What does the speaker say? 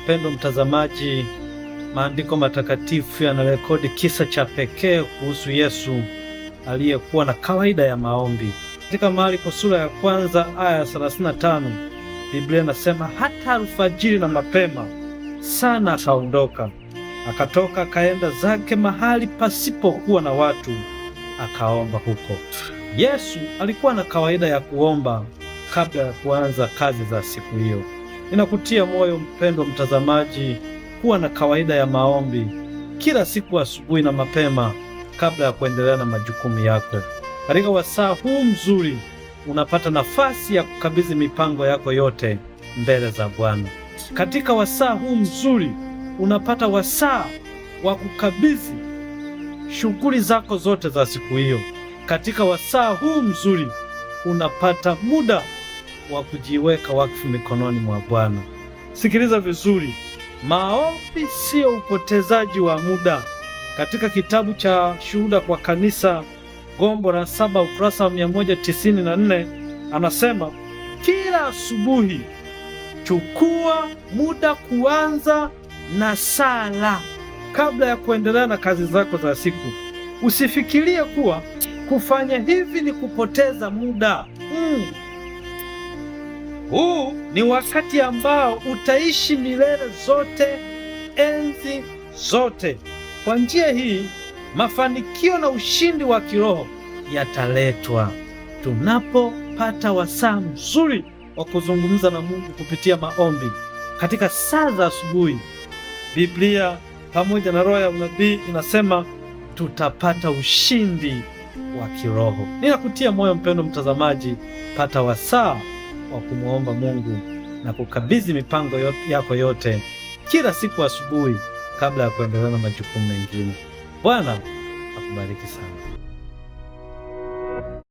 mpendwa mtazamaji, maandiko matakatifu yanarekodi kisa cha pekee kuhusu Yesu aliyekuwa na kawaida ya maombi. Katika Marko sura ya 1 aya 35, Biblia inasema hata alfajiri na mapema sana akaondoka, akatoka akaenda zake mahali pasipokuwa na watu, akaomba huko. Yesu alikuwa na kawaida ya kuomba kabla ya kuanza kazi za siku hiyo. Ninakutia moyo mpendwa mtazamaji, kuwa na kawaida ya maombi kila siku asubuhi na mapema kabla ya kuendelea na majukumu yako. Katika wasaa huu mzuri unapata nafasi ya kukabidhi mipango yako yote mbele za Bwana. Katika wasaa huu mzuri unapata wasaa wa kukabidhi shughuli zako zote za siku hiyo. Katika wasaa huu mzuri unapata muda wa kujiweka wakfu mikononi mwa Bwana. Sikiliza vizuri, maombi sio upotezaji wa muda. Katika kitabu cha Shuhuda kwa Kanisa, gombo la 7 ukurasa wa 194, anasema kila asubuhi chukua muda kuanza na sala kabla ya kuendelea na kazi zako za siku. Usifikirie kuwa kufanya hivi ni kupoteza muda. Huu ni wakati ambao utaishi milele zote, enzi zote. Kwa njia hii, mafanikio na ushindi wa kiroho yataletwa tunapopata wasaa mzuri wa kuzungumza na Mungu kupitia maombi katika saa za asubuhi. Biblia pamoja na roho ya unabii inasema tutapata ushindi wa kiroho. Ninakutia moyo mpendwa mtazamaji, pata wasaa wa kumwomba Mungu na kukabidhi mipango yako yote kila siku asubuhi kabla ya kuendelea na majukumu mengine. Bwana akubariki sana.